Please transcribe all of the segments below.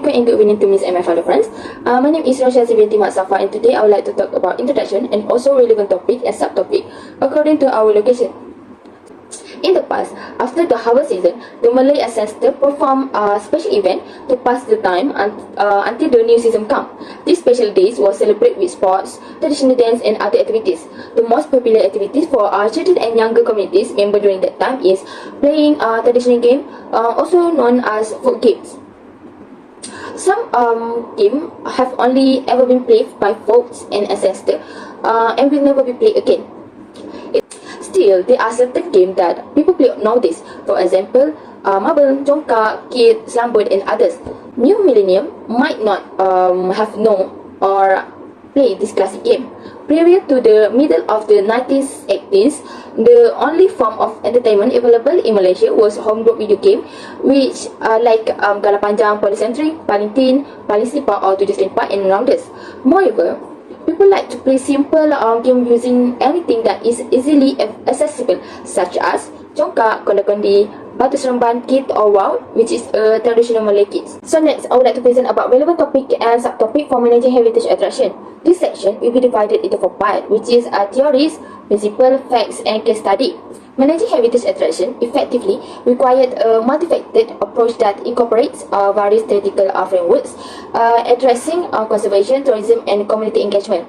Assalamualaikum and good evening to Miss and my fellow friends. My name is HTM530 and today I would like to talk about introduction and also relevant topic and subtopic according to our location. In the past, after the harvest season, the Malay ancestors perform a special event to pass the time until the new season comes. These special days were celebrated with sports, traditional dance and other activities. The most popular activities for our children and younger communities member during that time is playing a traditional game, also known as folk games. Some games have only ever been played by folks and ancestors and will never be played again. Still, there are certain games that people play nowadays. For example, marble, jongkak, kid, slambut, and others. New millennium might not have known or play this classic game. Prior to the middle of the 1980s, the only form of entertainment available in Malaysia was home-grown video game, which like Gala Panjang, Polycentric, Paling Tin, Paling Slipak, or Tujuh Selimpat, and rounders. Moreover, people like to play simple game using anything that is easily accessible, such as jongkak, kondi-kondi, batu seremban, kit, or wow, which is a traditional Malay kits. So next, I would like to present about relevant topic and subtopic for managing heritage attraction. This section will be divided into 4 parts, which is theories, principle, facts, and case study. Managing heritage attraction effectively required a multifaceted approach that incorporates various theoretical frameworks addressing conservation, tourism, and community engagement.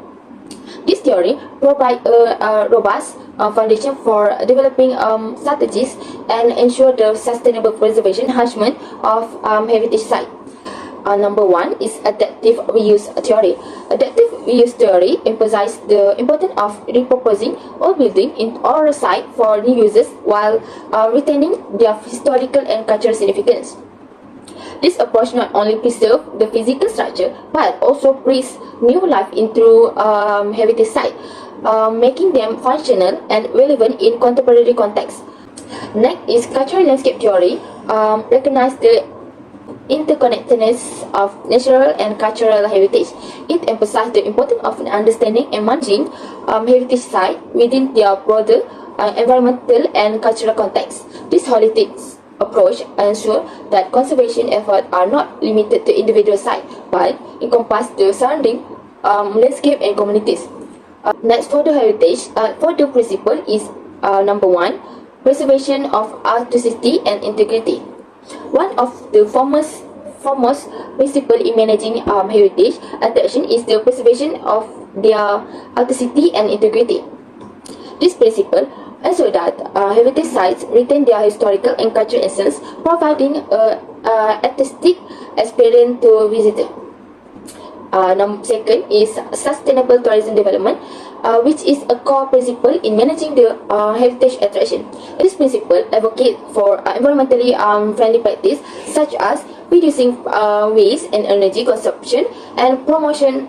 This theory provides a robust foundation for developing strategies and ensure the sustainable preservation enhancement of heritage sites. Number 1 is adaptive reuse theory. Adaptive reuse theory emphasizes the importance of repurposing old building in or site for new uses while retaining their historical and cultural significance. This approach not only preserves the physical structure but also breathes new life into heritage sites, making them functional and relevant in contemporary context. Next is cultural landscape theory. Recognize the interconnectedness of natural and cultural heritage. It emphasizes the importance of understanding and managing heritage sites within their broader environmental and cultural context. This holistic approach ensures that conservation efforts are not limited to individual sites but encompass the surrounding landscape and communities. Next, for the heritage, for the principle is number 1, preservation of authenticity and integrity. One of the foremost principles in managing heritage attraction is the preservation of their authenticity and integrity. This principle ensures that heritage sites retain their historical and cultural essence, providing an artistic experience to visitors. Second is sustainable tourism development, which is a core principle in managing the heritage attraction. This principle advocates for environmentally friendly practice such as reducing waste and energy consumption and promoting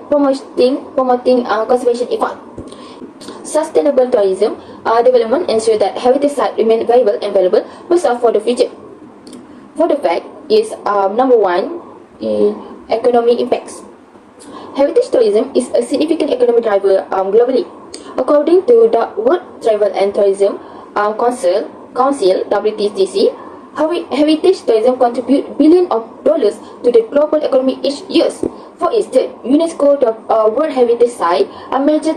conservation efforts. Sustainable tourism development ensures that heritage sites remain viable and valuable preserved for the future. For the fact is number 1, economic impacts. Heritage tourism is a significant economic driver globally. According to the World Travel and Tourism Council (WTTC), heritage tourism contributes billions of dollars to the global economy each year. For instance, UNESCO, the World Heritage Site, a major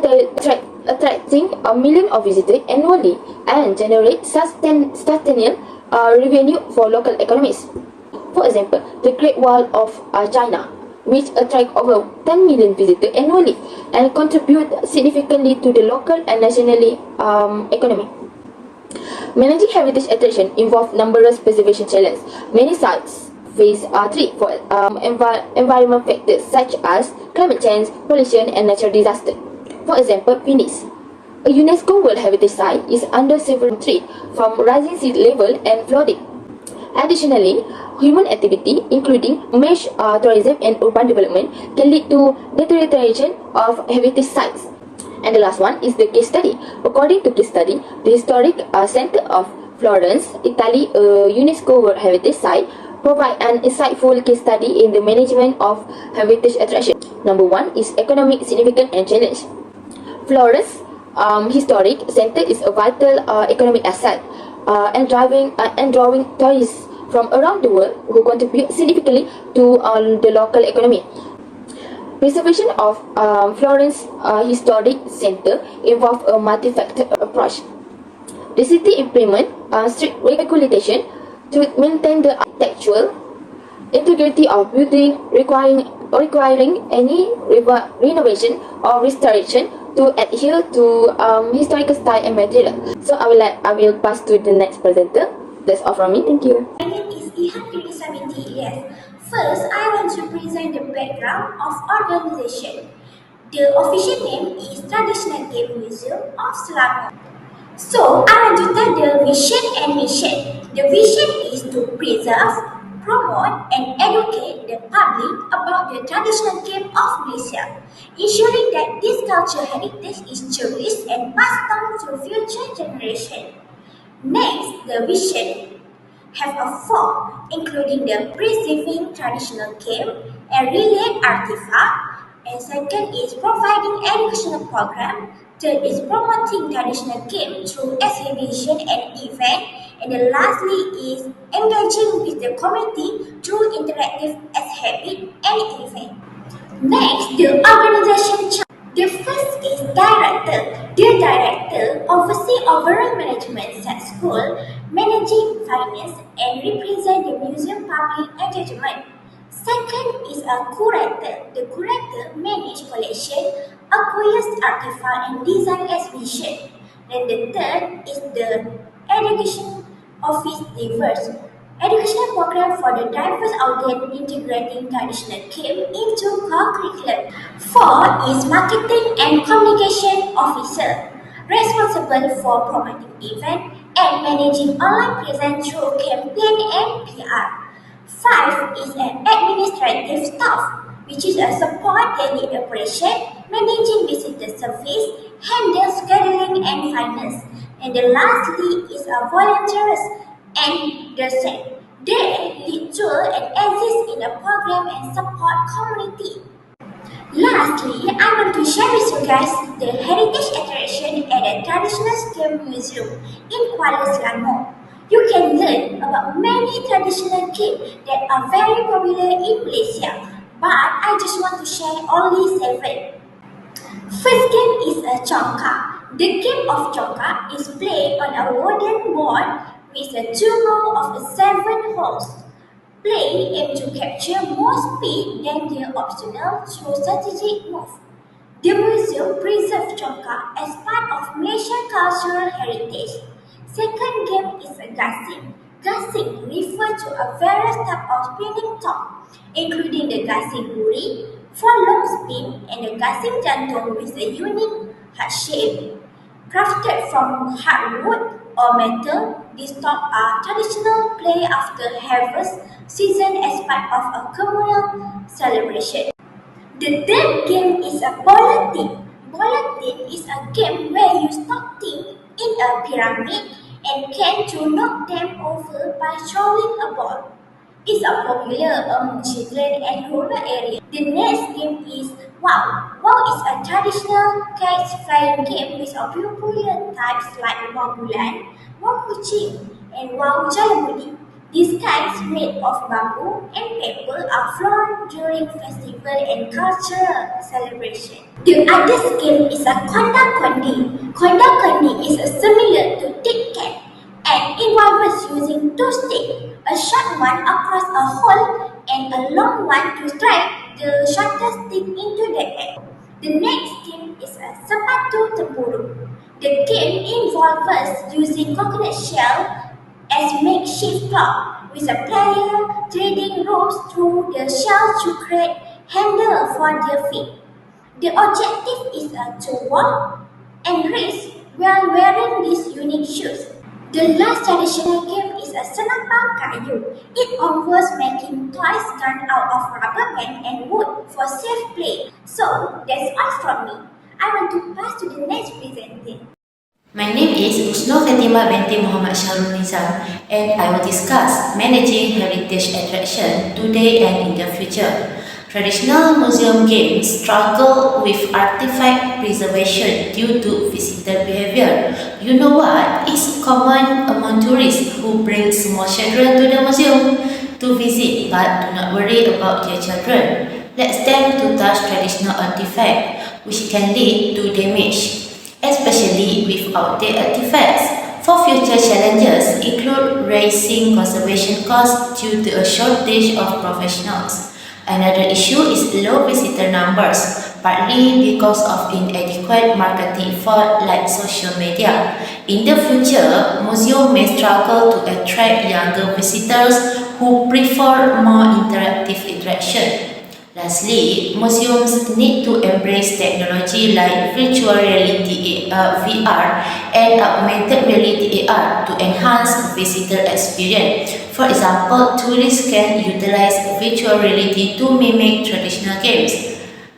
attracting a million of visitors annually and generate sustainable revenue for local economies. For example, the Great Wall of China, which attract over 10 million visitors annually and contribute significantly to the local and national economy. Managing heritage attraction involves numerous preservation challenges. Many sites face threats for environment factors such as climate change, pollution, and natural disaster. For example, Venice, a UNESCO World Heritage Site, is under severe threat from rising sea level and flooding. Additionally, human activity, including mass tourism and urban development, can lead to deterioration of heritage sites. And the last one is the case study. According to case study, the historic center of Florence, Italy, a UNESCO World Heritage Site, provide an insightful case study in the management of heritage attraction. Number 1 is economic significance and challenge. Florence Historic Center is a vital economic asset and drawing tourists from around the world who contribute significantly to the local economy. Preservation of Florence Historic Centre involves a multi-factor approach. The city implement strict regulation to maintain the architectural integrity of building, requiring any renovation or restoration to adhere to historical style and material. So I will pass to the next presenter. That's all from me. Thank you. My name is HTM530. First, I want to present the background of organization. The official name is Traditional Game Museum of Selangor. So, I want to tell the vision and mission. The vision is to preserve, promote, and educate the public about the traditional game of Malaysia, ensuring that this cultural heritage is cherished and passed down to future generations. Next, the vision have a four, including the preserving traditional game and related artifact, and second is providing educational program, third is promoting traditional game through exhibition and event, and the lastly is engaging with the community through interactive exhibit and event. Next, the organization chart. The first is director. The director oversees overall management at school, managing finance, and represent the museum public engagement. Second is a curator. The curator manages collection, acquires artifact, and design exhibition. Then the third is the education office diverse. Educational program for the diverse audience integrating traditional game into core curriculum. Four is marketing and communication officer, responsible for promoting event and managing online presence through campaign and PR. Five is an administrative staff, which is a support daily operation, managing visitor service, handles scheduling and finance. And the lastly is a volunteers and docent. They lead tour and exist in a program and support community. Lastly, I want to share with you guys the heritage attraction at the Traditional Game Museum in Kuala, Selangor. You can learn about many traditional games that are very popular in Malaysia, but I just want to share only 7. First game is a chongka. The game of chongka is played on a wooden board with a 2 row of 7 holes. Play aim to capture more speed than the optional through strategic move. The museum preserves chongka as part of Malaysian cultural heritage. Second game is a gasing. Gasing refers to a various type of spinning top, including the gasing buri for long spin and the gasing jantung with a unique heart shape. Crafted from hardwood or metal, these tops are traditional play after harvest season as part of a communal celebration. The third game is a bola tip. Bola tip is a game where you stack things in a pyramid and can to knock them over by throwing a ball. It's a popular among children and rural areas. The next game is Wow. Wow is a traditional kite-flying game with popular types like Wow Bulan, Wow Kucing, and Wow Jalamudi. These kites made of bamboo and paper are flown during festival and cultural celebration. The other game is a Konda Kondi. Konda Kondi is similar to Tic Cat and involves using 2 sticks, a short one across a hole and a long one to strike the shortest stick into the air. The next game is a Sepatu Tempurung. The game involves using coconut shell as makeshift clock, with a player threading ropes through the shell to create handle for their feet. The objective is to walk and race while wearing these unique shoes. The last traditional game is a senapang kayu. It involves making toys done out of rubber band and wood for safe play. So that's all from me. I want to pass to the next presenter. My name is HTM530 Muhammad Shahrul Nizam, and I will discuss managing heritage attraction today and in the future. Traditional museum games struggle with artifact preservation due to visitor behavior. You know what? It's common among tourists who bring small children to the museum to visit but do not worry about their children. Let them to touch traditional artifacts which can lead to damage, especially with outdated artifacts. For future challenges include raising conservation costs due to a shortage of professionals. Another issue is low visitor numbers, partly because of inadequate marketing effort like social media. In the future, museums may struggle to attract younger visitors who prefer more interactive interaction. Lastly, museums need to embrace technology like virtual reality VR and augmented reality AR to enhance visitor experience. For example, tourists can utilize virtual reality to mimic traditional games.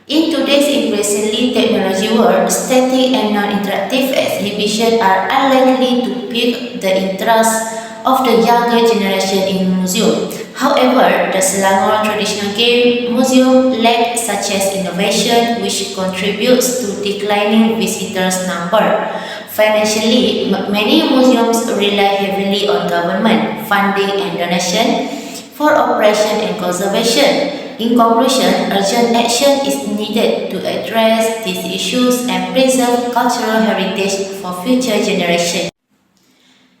In today's increasingly technology world, static and non-interactive exhibitions are unlikely to pique the interest of the younger generation in museum. However, the Selangor Traditional Game Museum lack such as innovation which contributes to declining visitors number. Financially, many museums rely heavily on government funding and donation for operation and conservation. In conclusion, urgent action is needed to address these issues and preserve cultural heritage for future generations.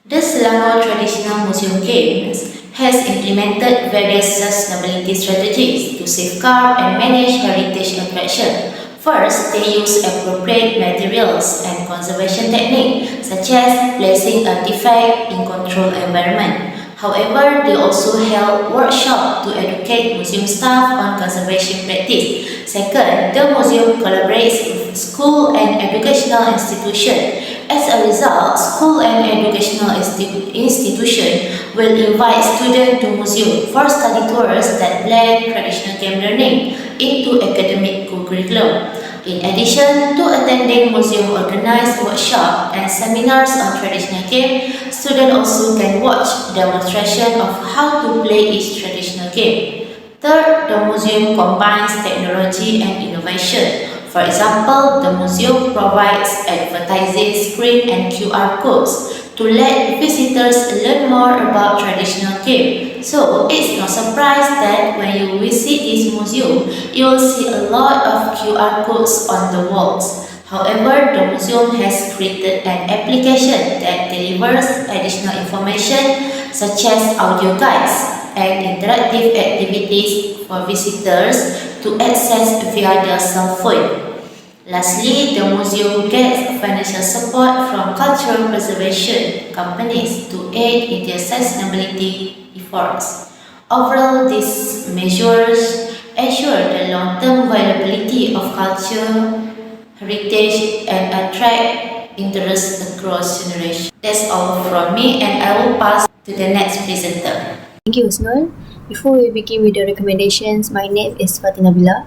The Selangor Traditional Museum Games has implemented various sustainability strategies to safeguard and manage heritage attraction. First, they use appropriate materials and conservation techniques, such as placing artifacts in controlled environment. However, they also held workshops to educate museum staff on conservation practice. Second, the museum collaborates with school and educational institutions. As a result, school and educational institutions will invite students to museum for study tours that blend traditional game learning into academic curriculum. In addition to attending museum-organized workshops and seminars on traditional game, students also can watch demonstration of how to play each traditional game. Third, the museum combines technology and innovation. For example, the museum provides advertising screen and QR codes to let visitors learn more about traditional games. So it's no surprise that when you visit this museum, you will see a lot of QR codes on the walls. However, the museum has created an application that delivers additional information such as audio guides and interactive activities for visitors to access via their cell phone. Lastly, the museum gets financial support from cultural preservation companies to aid in their sustainability efforts. Overall, these measures ensure the long-term viability of culture, heritage, and attract interest across generations. That's all from me, and I will pass to the next presenter. Thank you, Husnul. Before we begin with the recommendations, my name is Fatina Bila.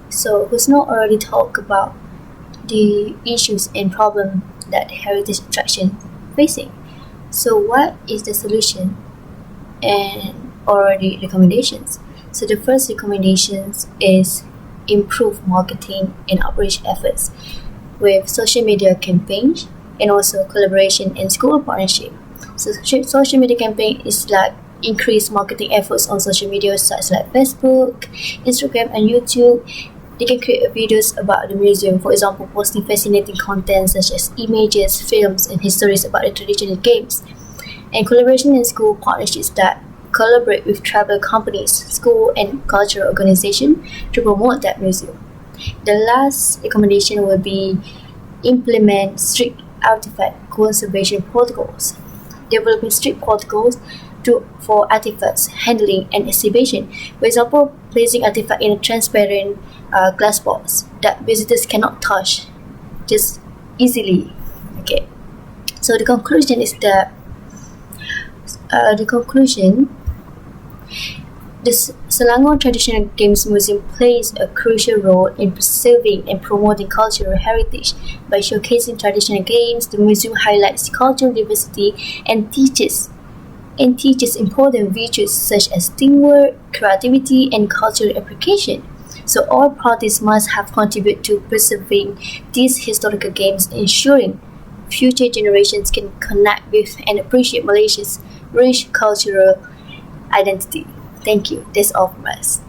So, Husnul already talked about the issues and problems that heritage attraction facing. So, what is the solution and already recommendations? So, the first recommendations is improve marketing and outreach efforts with social media campaigns and also collaboration and school partnership. So, social media campaign is like increase marketing efforts on social media such like Facebook, Instagram, and YouTube. They can create videos about the museum, for example, posting fascinating content such as images, films, and histories about the traditional games. And collaboration and school partnerships that collaborate with travel companies, school, and cultural organizations to promote that museum. The last recommendation will be implement strict artifact conservation protocols. Developing strict protocols for artifacts handling and exhibition. For example, placing artifact in a transparent glass box that visitors cannot touch just easily. Okay. So the conclusion is that the Selangor Traditional Games Museum plays a crucial role in preserving and promoting cultural heritage. By showcasing traditional games, the museum highlights cultural diversity and teaches important virtues such as teamwork, creativity, and cultural application. So all parties must have contributed to preserving these historical games, ensuring future generations can connect with and appreciate Malaysia's rich cultural identity. Thank you. That's all from us.